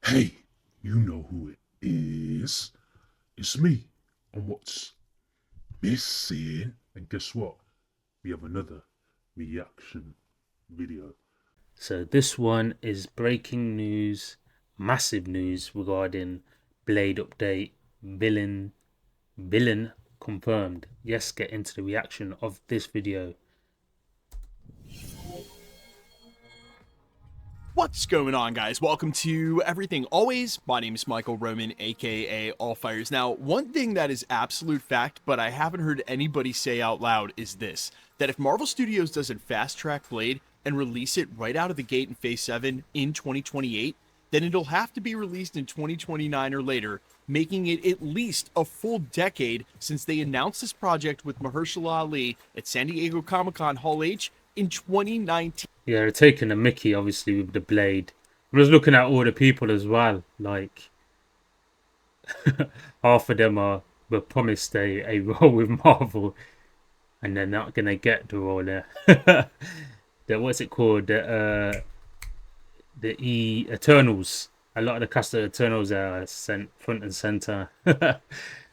Hey, you know who it is. It's me. And what's missing? And guess what? We have another reaction video. So this one is breaking news, massive news regarding Blade update. Villain confirmed. Yes, get into the reaction of this video. What's going on, guys? Welcome to Everything Always. My name is Michael Roman, aka All Fires. Now, one thing that is absolute fact, but I haven't heard anybody say out loud, is this: that if Marvel Studios doesn't fast track Blade and release it right out of the gate in Phase 7 in 2028, then it'll have to be released in 2029 or later, making it at least a full decade since they announced this project with Mahershala Ali at San Diego Comic-Con Hall H in 2019. Yeah, they're taking a Mickey obviously with the Blade. I was looking at all the people as well. Like half of them were promised a role with Marvel, and they're not gonna get the role there. The what's it called? The Eternals. A lot of the cast of Eternals are sent front and center,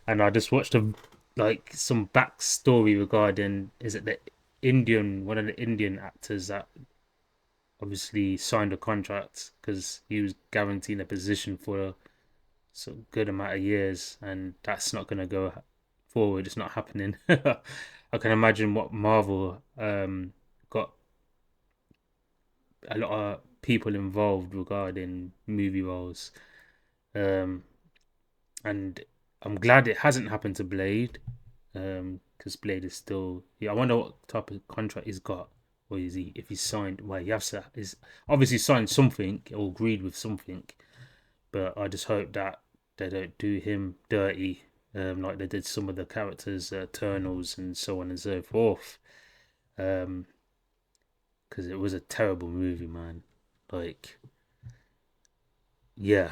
and I just watched some backstory regarding is it the Indian one of the Indian actors that obviously signed a contract because he was guaranteed a position for a good amount of years, and that's not going to go forward. It's not happening. I can imagine what Marvel got a lot of people involved regarding movie roles. Um, and I'm glad it hasn't happened to Blade, because Blade is still. Yeah, I wonder what type of contract he's got, or is he if he's signed. Well, he has to is obviously signed something or agreed with something, but I just hope that they don't do him dirty, like they did some of the characters, Eternals and so on and so forth. Um, because it was a terrible movie, man. Like, yeah,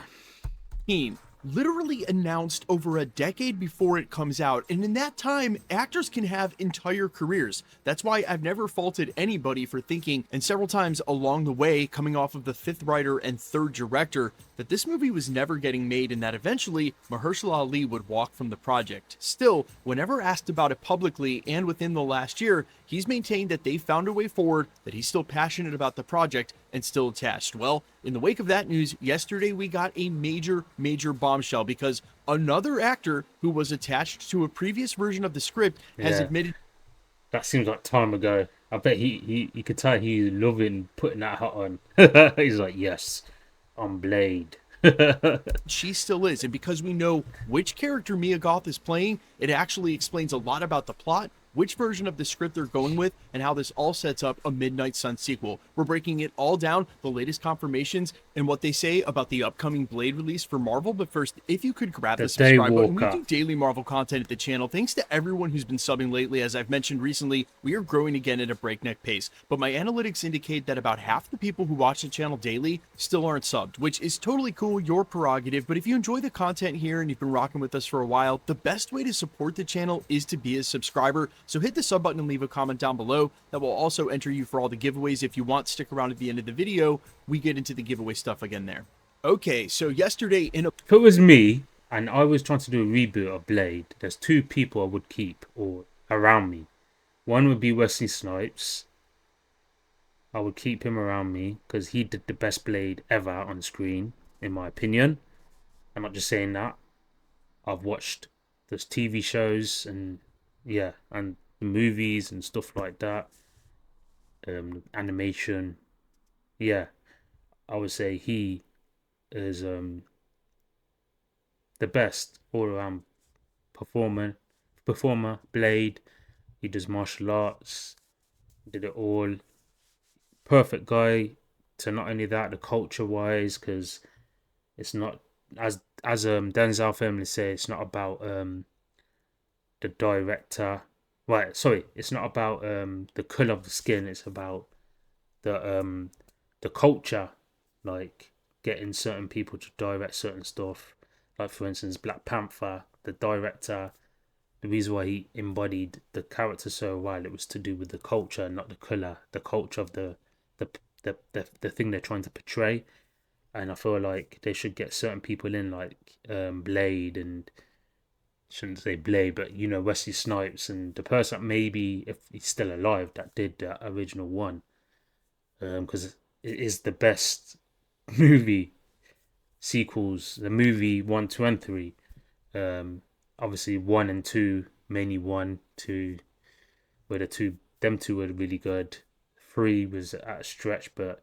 Literally announced over a decade before it comes out, and in that time actors can have entire careers. That's why I've never faulted anybody for thinking, and several times along the way, coming off of the fifth writer and third director, that this movie was never getting made and that eventually Mahershala Ali would walk from the project. Still, whenever asked about it publicly and within the last year, he's maintained that they found a way forward, that he's still passionate about the project and still attached. Well, in the wake of that news, yesterday we got a major bombshell because another actor who was attached to a previous version of the script has yeah. admitted That seems like time ago. I bet he could tell he's loving putting that hat on. He's like, yes, I'm Blade. she still is. And because we know which character Mia Goth is playing, it actually explains a lot about the plot, which version of the script they're going with, and how this all sets up a Midnight Sun sequel. We're breaking it all down, the latest confirmations, and what they say about the upcoming Blade release for Marvel. But first, if you could grab The the subscribe button, we Daywalker. do daily Marvel content at the channel. Thanks to everyone who's been subbing lately. As I've mentioned recently, we are growing again at a breakneck pace. But my analytics indicate that about half the people who watch the channel daily still aren't subbed, which is totally cool, your prerogative. But if you enjoy the content here and you've been rocking with us for a while, the best way to support the channel is to be a subscriber. So hit the sub button and leave a comment down below. That will also enter you for all the giveaways. If you want, stick around at the end of the video. We get into the giveaway stuff again there. Okay, so yesterday in a If it was me and I was trying to do a reboot of Blade, there's two people I would keep or around me. One would be Wesley Snipes. I would keep him around me because he did the best Blade ever on screen, in my opinion. I'm not just saying that. I've watched those TV shows and yeah, and the movies and stuff like that. Animation. Yeah, I would say he is the best all around performer. Performer Blade. He does martial arts. Did it all. Perfect guy. To not only that, the culture wise, because it's not as Denzel family say, it's not about the director. Right, sorry, it's not about the color of the skin. It's about the um the culture, like getting certain people to direct certain stuff. Like for instance, Black Panther, the director, the reason why he embodied the character so well, it was to do with the culture, not the color. The culture of the the thing they're trying to portray. and I feel like they should get certain people in, like Blade, and shouldn't say Blade, but Wesley Snipes, and the person that maybe, if he's still alive, that did that original one, because it is the best movie sequels. The movie 1, 2, and 3. Obviously 1 and 2, mainly 1, 2, where them two were really good. 3 was at a stretch, but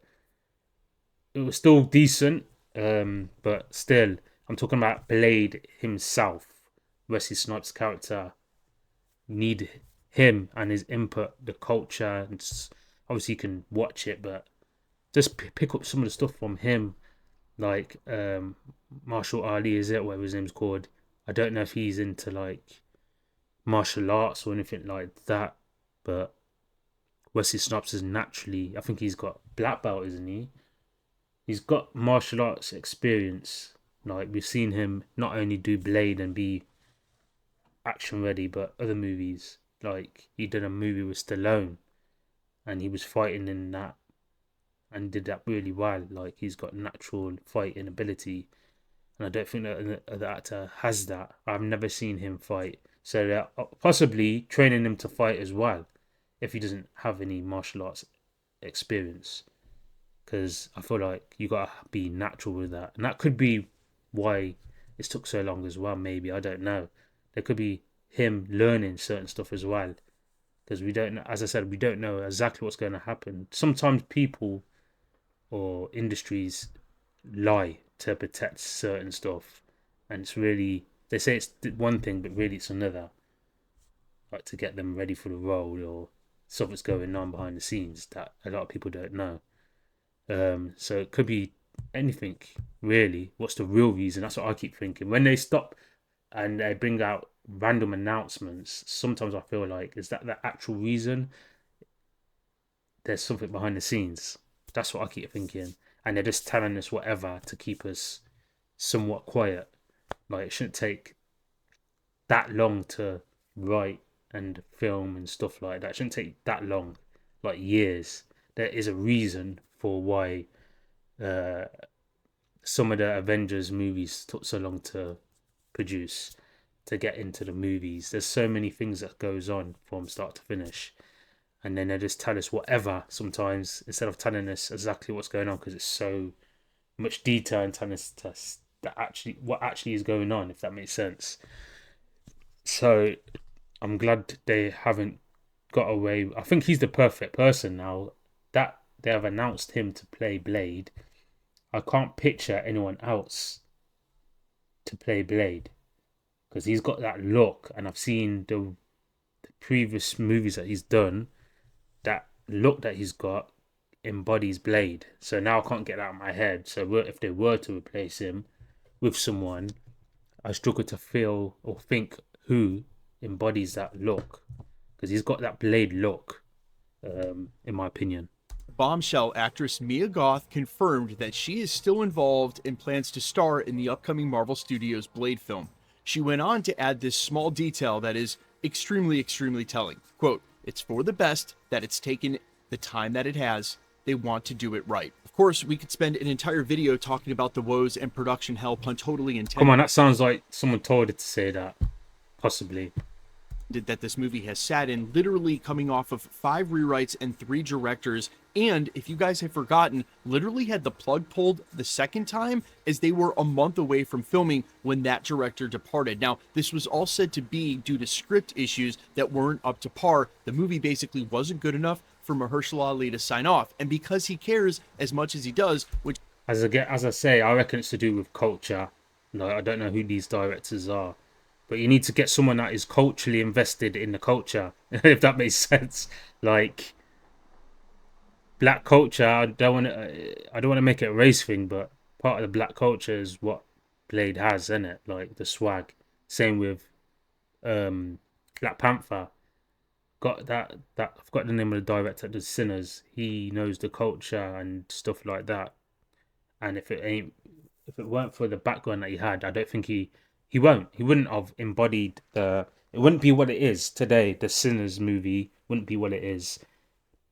it was still decent. But still, I'm talking about Blade himself. Wesley Snipes' character, need him and his input, the culture, and obviously you can watch it, but just pick up some of the stuff from him, like Marshall Ali, is it, whatever his name's called. I don't know if he's into like martial arts or anything like that, but Wesley Snipes is naturally, I think he's got black belt, isn't he? He's got martial arts experience. Like, we've seen him not only do Blade and be action ready, but other movies. Like, he did a movie with Stallone, and he was fighting in that, and did that really well. Like, he's got natural fighting ability, and I don't think that the actor has that. I've never seen him fight, so they're possibly training him to fight as well, if he doesn't have any martial arts experience. Because I feel like you gotta be natural with that, and that could be why it took so long as well. Maybe, I don't know. There could be him learning certain stuff as well, because we don't know. As I said, we don't know exactly what's going to happen. Sometimes people or industries lie to protect certain stuff, and it's really, they say it's one thing, but really it's another. Like, to get them ready for the role, or stuff that's going on behind the scenes that a lot of people don't know. So it could be anything, really. What's the real reason? That's what I keep thinking. When they stop and they bring out random announcements, sometimes I feel like, is that the actual reason? There's something behind the scenes. That's what I keep thinking. And they're just telling us whatever to keep us somewhat quiet. Like, it shouldn't take that long to write and film and stuff like that. It shouldn't take that long, like years. There is a reason for why some of the Avengers movies took so long to produce, to get into the movies. There's so many things that goes on from start to finish, and then they just tell us whatever sometimes, instead of telling us exactly what's going on, because it's so much detail and telling us that actually what actually is going on, if that makes sense. So I'm glad they haven't got away. I think he's the perfect person now that they have announced him to play Blade. I can't picture anyone else to play Blade, because he's got that look, and I've seen the previous movies that he's done. That look that he's got embodies Blade. So now I can't get that out of my head. So if they were to replace him with someone, I struggle to feel or think who embodies that look, because he's got that Blade look, in my opinion. Bombshell actress Mia Goth confirmed that she is still involved and plans to star in the upcoming Marvel Studios Blade film. She went on to add this small detail that is extremely, extremely telling. Quote, "It's for the best that it's taken the time that it has. They want to do it right." Of course, we could spend an entire video talking about the woes and production hell pun totally intended. Come on, that sounds like someone told her to say that. Possibly. That this movie has sat in, literally coming off of 5 rewrites and 3 directors, and if you guys have forgotten, literally had the plug pulled the second time, as they were a month away from filming when that director departed. Now, this was all said to be due to script issues that weren't up to par. The movie basically wasn't good enough for Mahershala Ali to sign off, and because he cares as much as he does, which, as I say, I reckon it's to do with culture. No, I don't know who these directors are, but you need to get someone that is culturally invested in the culture, if that makes sense. Like, black culture, I don't want to make it a race thing, but part of the black culture is what Blade has, isn't it? Like, the swag. Same with Black Panther. Got that I've got the name of the director, the Sinners. He knows the culture and stuff like that. And if it weren't for the background that he had, I don't think he wouldn't have embodied it wouldn't be what it is today. The Sinners movie wouldn't be what it is.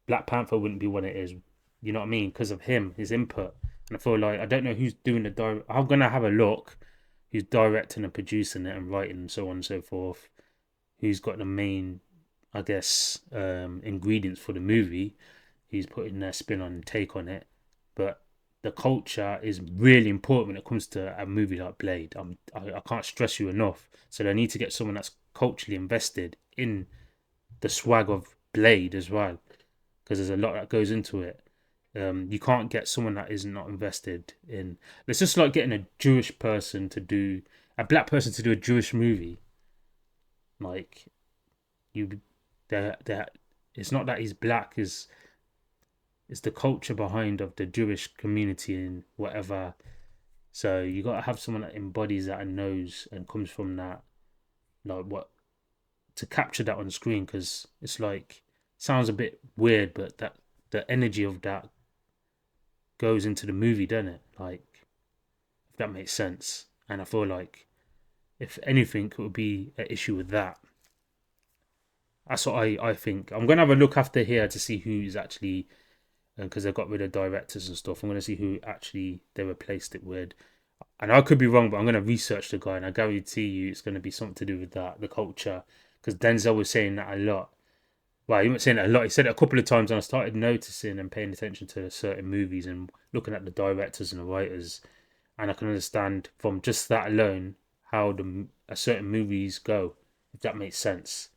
Black Panther wouldn't be what it is. You know what I mean? Because of him, his input. And I feel like I don't know who's doing the. I'm gonna have a look. Who's directing and producing it and writing and so on and so forth. Who's got the main, I guess, ingredients for the movie. Who's putting their spin on and take on it. But the culture is really important when it comes to a movie like Blade. I can't stress you enough. So they need to get someone that's culturally invested in the swag of Blade as well, because there's a lot that goes into it. You can't get someone that is not invested in. It's just like getting a Jewish person to do a black person to do a Jewish movie. Like you, that it's not that he's black. Is it's the culture behind of the Jewish community and whatever. So you gotta have someone that embodies that and knows and comes from that, like what to capture that on screen, because it's like sounds a bit weird, but that the energy of that goes into the movie, doesn't it? Like, if that makes sense. And I feel like if anything, it would be an issue with that. That's what I think. I'm gonna have a look after here to see who's actually, because they got rid of directors and stuff. I'm gonna see who actually they replaced it with. And I could be wrong, but I'm gonna research the guy, and I guarantee you it's gonna be something to do with that, the culture. Because Denzel was saying that a lot. Well, he wasn't saying it a lot. He said it a couple of times, and I started noticing and paying attention to certain movies and looking at the directors and the writers, and I can understand from just that alone how a certain movies go, if that makes sense.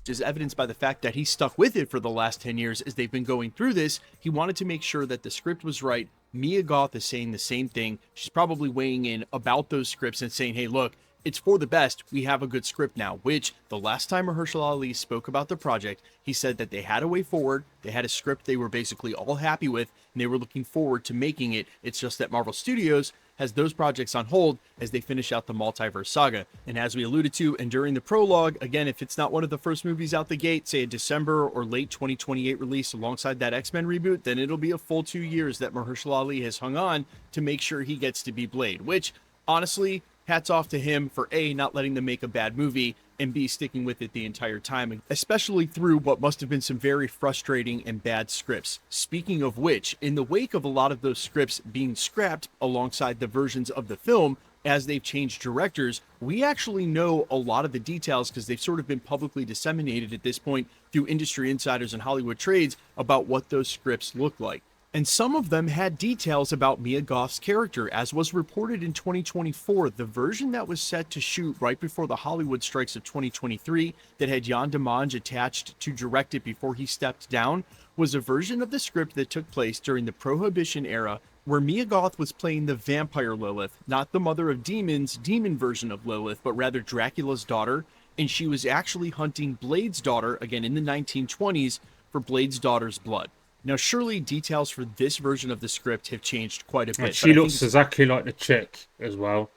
Is evidenced by the fact that he stuck with it for the last 10 years as they've been going through this. He wanted to make sure that the script was right. Mia Goth is saying the same thing. She's probably weighing in about those scripts and saying, hey, look, it's for the best. We have a good script now, which the last time Mahershala Ali spoke about the project, he said that they had a way forward. They had a script they were basically all happy with, and they were looking forward to making it. It's just that Marvel Studios has those projects on hold as they finish out the multiverse saga. And as we alluded to, and during the prologue, again, if it's not one of the first movies out the gate, say a December or late 2028 release alongside that X-Men reboot, then it'll be a full 2 years that Mahershala Ali has hung on to make sure he gets to be Blade, which honestly, hats off to him for A, not letting them make a bad movie, and B, sticking with it the entire time, especially through what must have been some very frustrating and bad scripts. Speaking of which, in the wake of a lot of those scripts being scrapped alongside the versions of the film, as they've changed directors, we actually know a lot of the details because they've sort of been publicly disseminated at this point through industry insiders and Hollywood trades about what those scripts look like. And some of them had details about Mia Goth's character, as was reported in 2024. The version that was set to shoot right before the Hollywood strikes of 2023 that had Jan Demange attached to direct it before he stepped down was a version of the script that took place during the Prohibition era, where Mia Goth was playing the vampire Lilith, not the mother of demons, demon version of Lilith, but rather Dracula's daughter, and she was actually hunting Blade's daughter, again in the 1920s, for Blade's daughter's blood. Now, surely details for this version of the script have changed quite a bit. And she looks exactly like the chick as well.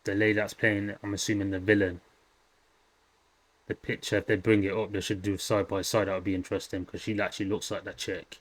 The lady that's playing, I'm assuming, the villain. The picture, if they bring it up, they should do side by side. That would be interesting because she actually looks like that chick.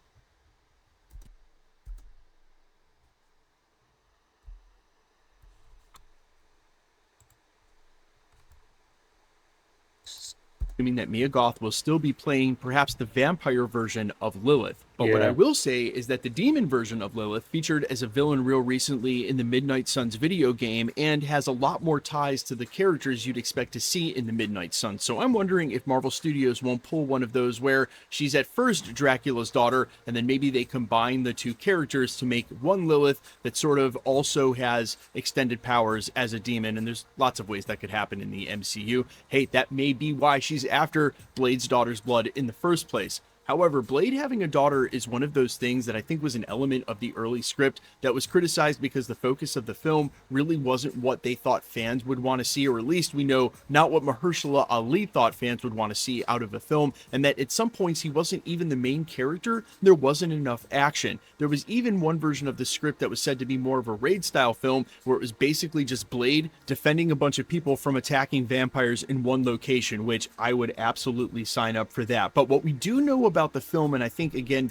Assuming that Mia Goth will still be playing perhaps the vampire version of Lilith. But what I will say is that the demon version of Lilith featured as a villain real recently in the Midnight Suns video game and has a lot more ties to the characters you'd expect to see in the Midnight Suns. So I'm wondering if Marvel Studios won't pull one of those where she's at first Dracula's daughter, and then maybe they combine the two characters to make one Lilith that sort of also has extended powers as a demon. And there's lots of ways that could happen in the MCU. Hey, that may be why she's after Blade's daughter's blood in the first place. However, Blade having a daughter is one of those things that I think was an element of the early script that was criticized because the focus of the film really wasn't what they thought fans would want to see, or at least we know not what Mahershala Ali thought fans would want to see out of a film, and that at some points he wasn't even the main character. There wasn't enough action. There was even one version of the script that was said to be more of a raid-style film where it was basically just Blade defending a bunch of people from attacking vampires in one location, which I would absolutely sign up for that. But what we do know about the film, and I think again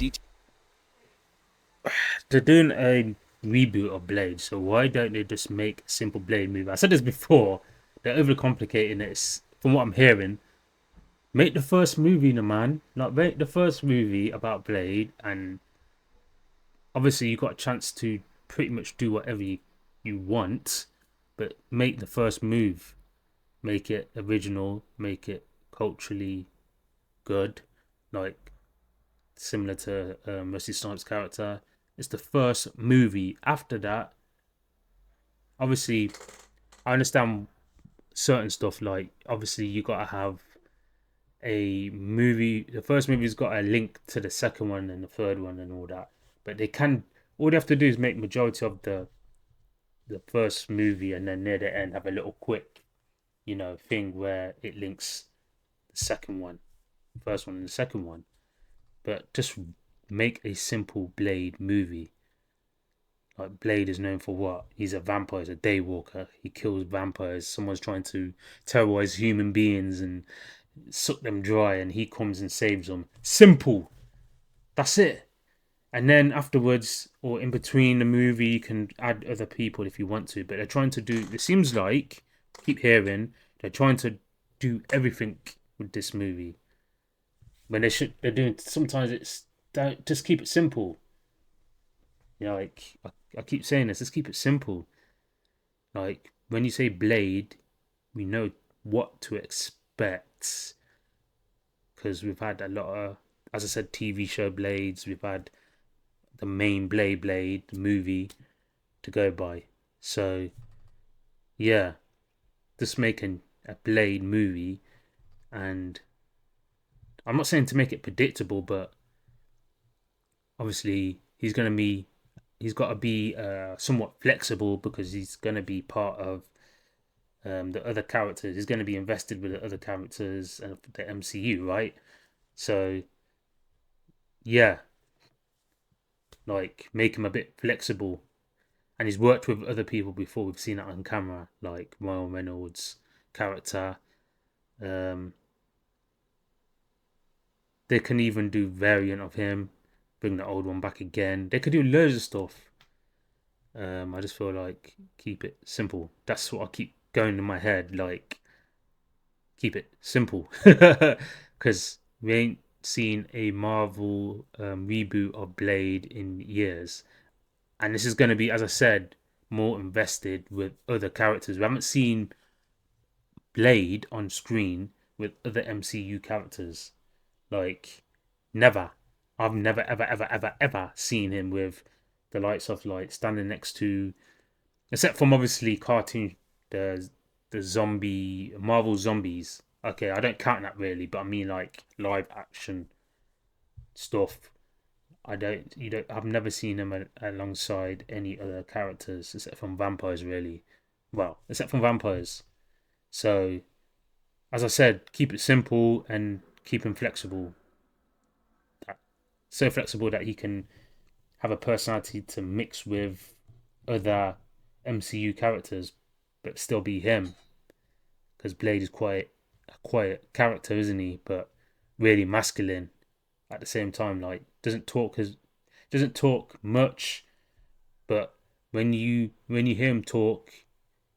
they're doing a reboot of Blade, so why don't they just make a simple Blade movie? I said this before, they're overcomplicating it. From what I'm hearing, make the first movie, man. Like, make the first movie about Blade and obviously you got a chance to pretty much do whatever you want, but make the first move, make it original, make it culturally good, like similar to Wesley Snipes' character. It's the first movie. After that, obviously, I understand certain stuff, like obviously you gotta have a movie. The first movie's got a link to the second one and the third one and all that. But all they have to do is make majority of the first movie, and then near the end have a little quick, thing where it links the second one, the first one and the second one. But just make a simple Blade movie. Like, Blade is known for what? He's a vampire, he's a daywalker. He kills vampires. Someone's trying to terrorize human beings and suck them dry, and he comes and saves them. Simple. That's it. And then afterwards, or in between the movie, you can add other people if you want to. But they're trying to do, it seems like, keep hearing, they're trying to do everything with this movie. When they're doing, sometimes it's, just keep it simple. Like, I keep saying this, just keep it simple. Like, when you say Blade, we know what to expect. Because we've had a lot of, as I said, TV show Blades. We've had the main Blade movie to go by. So, yeah, just making a Blade movie. And I'm not saying to make it predictable, but obviously he's got to be somewhat flexible, because he's going to be part of the other characters. He's going to be invested with the other characters and the MCU, right? So, yeah, like, make him a bit flexible. And he's worked with other people before. We've seen that on camera, like Ryan Reynolds' character. They can even do variant of him, bring the old one back again. They could do loads of stuff. I just feel like keep it simple. That's what I keep going in my head. Like, keep it simple, because we ain't seen a Marvel reboot of Blade in years, and this is going to be, as I said, more invested with other characters. We haven't seen Blade on screen with other MCU characters. Like, never. I've never, ever seen him with the likes of, like, standing next to, except from obviously cartoon, the zombie, Marvel zombies. Okay, I don't count that really, but I mean, like, live action stuff. I've never seen him alongside any other characters except from vampires, really. Well, except from vampires. So, as I said, keep it simple and keep him flexible. So flexible that he can have a personality to mix with other MCU characters, but still be him. Because Blade is quite a quiet character, isn't he? But really masculine at the same time. Like, doesn't talk much, but when you hear him talk,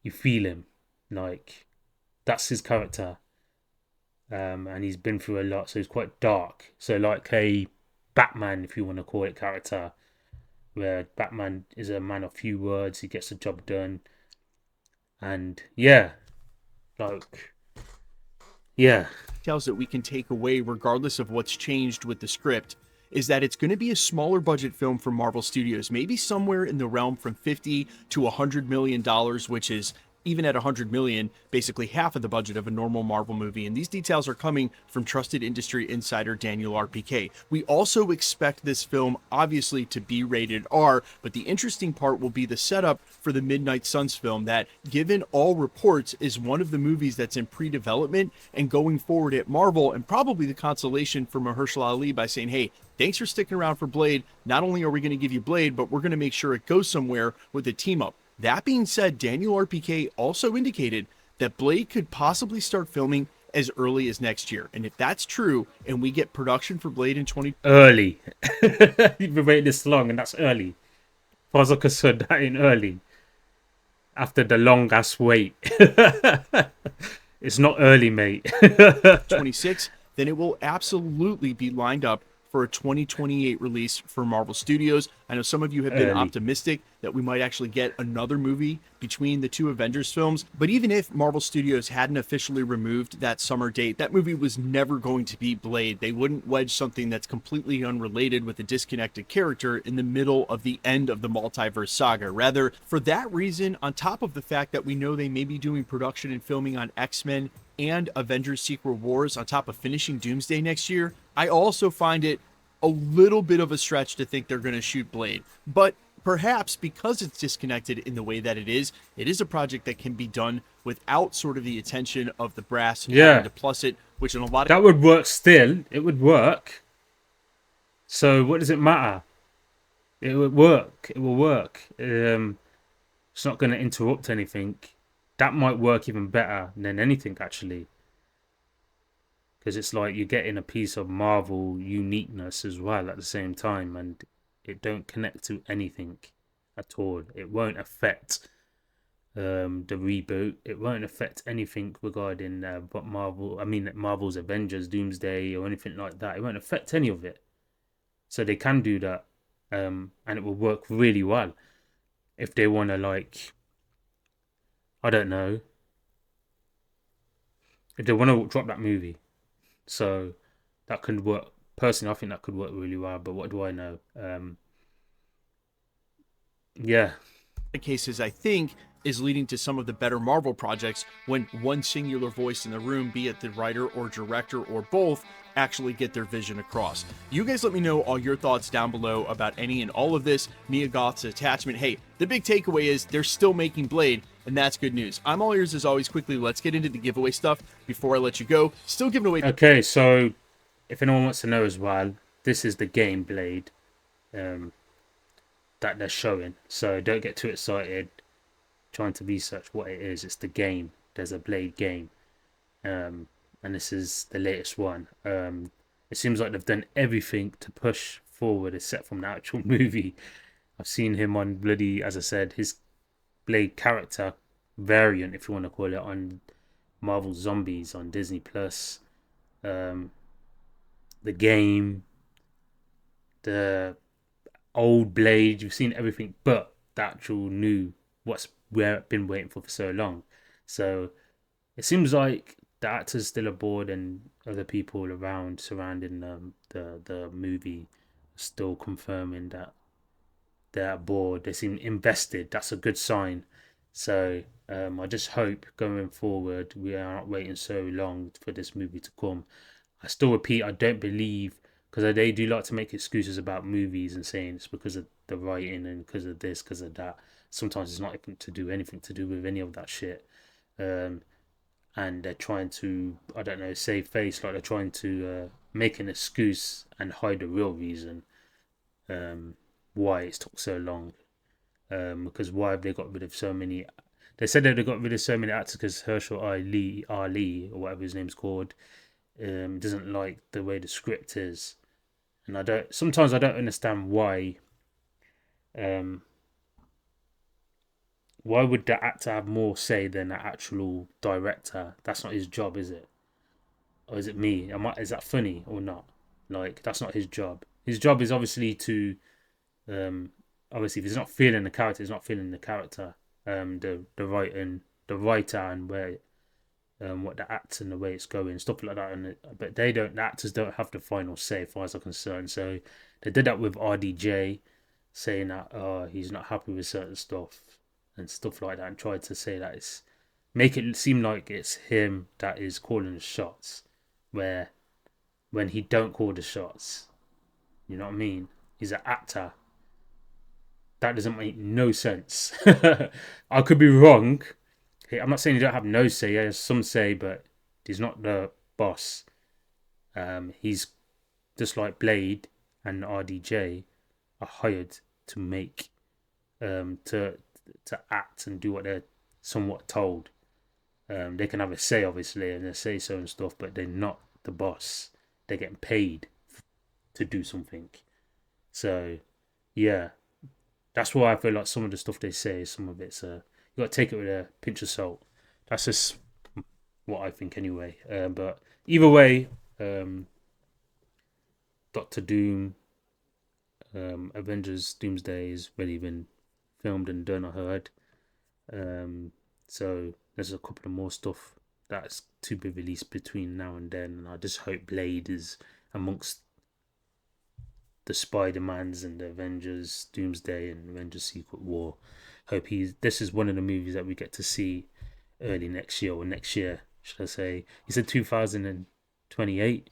you feel him. Like, that's his character. And he's been through a lot, so he's quite dark. So, like a Batman, if you want to call it, character, where Batman is a man of few words, he gets the job done. And yeah, like, yeah. Details that we can take away, regardless of what's changed with the script, is that it's going to be a smaller budget film from Marvel Studios, maybe somewhere in the realm from $50 to $100 million, which is, even at $100 million, basically half of the budget of a normal Marvel movie. And these details are coming from trusted industry insider Daniel RPK. We also expect this film, obviously, to be rated R, but the interesting part will be the setup for the Midnight Suns film that, given all reports, is one of the movies that's in pre-development and going forward at Marvel, and probably the consolation for Mahershala Ali by saying, hey, thanks for sticking around for Blade. Not only are we going to give you Blade, but we're going to make sure it goes somewhere with a team up. That being said, Daniel RPK also indicated that Blade could possibly start filming as early as next year. And if that's true, and we get production for Blade in Early. You've been waiting this long, and that's early. As far as I'm concerned, that ain't early. After the long ass wait. It's not early, mate. 26, then it will absolutely be lined up for a 2028 release for Marvel Studios. I know some of you have been Early. optimistic that we might actually get another movie between the two Avengers films, but even if Marvel Studios hadn't officially removed that summer date, that movie was never going to be Blade. They wouldn't wedge something that's completely unrelated with a disconnected character in the middle of the end of the multiverse saga. Rather, for that reason, on top of the fact that we know they may be doing production and filming on X-Men and Avengers Secret Wars on top of finishing Doomsday next year, I also find it a little bit of a stretch to think they're going to shoot Blade. But perhaps because it's disconnected in the way that it is a project that can be done without sort of the attention of the brass having to plus it, which in a lot of... That would work still. It would work. So what does it matter? It would work. It will work. It's not going to interrupt anything. That might work even better than anything, actually. Because it's like you're getting a piece of Marvel uniqueness as well at the same time, and it don't connect to anything at all. It won't affect the reboot. It won't affect anything regarding what Marvel's Avengers, Doomsday, or anything like that. It won't affect any of it. So they can do that, and it will work really well if they want to, like, I don't know, if they want to drop that movie. So that could work. Personally, I think that could work really well, but what do I know? Yeah. cases, I think, is leading to some of the better Marvel projects when one singular voice in the room, be it the writer or director or both, actually get their vision across. You guys let me know all your thoughts down below about any and all of this. Mia Goth's attachment. Hey, the big takeaway is they're still making Blade, and that's good news. I'm all ears as always. Quickly, let's get into the giveaway stuff before I let you go. Still giving away... Okay, so if anyone wants to know as well, this is the game Blade that they're showing. So don't get too excited trying to research what it is. It's the game. There's a Blade game. And this is the latest one. It seems like they've done everything to push forward except from the actual movie. I've seen him on bloody, as I said, his Blade character variant, if you want to call it, on Marvel Zombies on Disney Plus. The game, the old Blade, you've seen everything but the actual new, what's been waiting for so long. So it seems like the actors still aboard and other people around surrounding the movie are still confirming that they're aboard. They seem invested. That's a good sign. So I just hope going forward we aren't waiting so long for this movie to come. I still repeat, I don't believe, because they do like to make excuses about movies and saying it's because of the writing and because of this, because of that. Sometimes it's not even anything to do with any of that shit. And they're trying to, I don't know, save face, like they're trying to make an excuse and hide the real reason why it's took so long. Because why have they got rid of so many? They said that they got rid of so many actors because Herschel Ali, or whatever his name's called, doesn't like the way the script is, and sometimes I don't understand why. Why would the actor have more say than the actual director? That's not his job, is it? Or is it me? Is that funny or not? Like, that's not his job. His job is obviously to, obviously, if he's not feeling the character, he's not feeling the character. The writer and where, what the acts and the way it's going, stuff like that. But the actors don't have the final say, as far as I'm concerned. So they did that with RDJ, saying that he's not happy with certain stuff and stuff like that, and tried to say that make it seem like it's him that is calling the shots, where when he don't call the shots, you know what I mean? He's an actor. That doesn't make no sense. I could be wrong. I'm not saying he don't have no say. He has some say, but he's not the boss. He's just like Blade and RDJ are hired to make, to act and do what they're somewhat told. They can have a say, obviously, and they say so and stuff, but they're not the boss. They're getting paid to do something. So, yeah, that's why I feel like some of the stuff they say, some of it's you got to take it with a pinch of salt. That's just what I think, anyway. But either way, Doctor Doom, Avengers Doomsday is already been filmed and done, I heard. So there's a couple of more stuff that's to be released between now and then, and I just hope Blade is amongst the Spider-Mans and the Avengers Doomsday and Avengers Secret War. Hope this is one of the movies that we get to see early next year, or next year, should I say. He said 2028.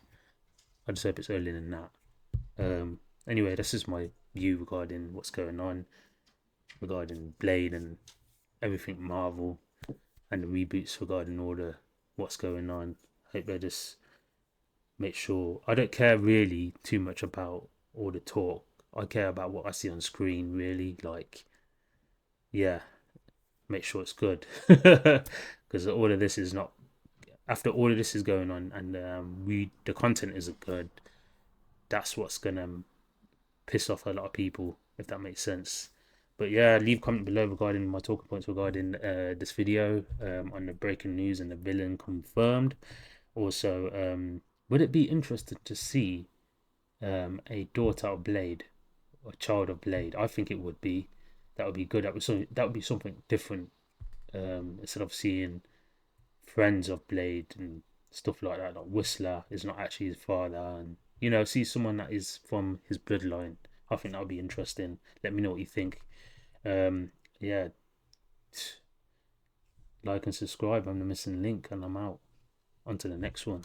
I just hope it's earlier than that. Anyway, this is my view regarding what's going on, regarding Blade and everything Marvel, and the reboots regarding all the what's going on. Hope they just make sure. I don't care really too much about all the talk. I care about what I see on screen, really. Like, yeah, make sure it's good. Because all of this is not. After all of this is going on, and the content isn't good, that's what's gonna piss off a lot of people, if that makes sense. But yeah, leave a comment below regarding my talking points regarding this video, on the breaking news and the villain confirmed. Also, would it be interesting to see a daughter of Blade, or a child of Blade? I think it would be. That would be good. That would be something different. Instead of seeing friends of Blade and stuff like that, like Whistler is not actually his father, and see someone that is from his bloodline. I think that would be interesting. Let me know what you think. Yeah, like and subscribe. I'm the missing link, and I'm out. On to the next one.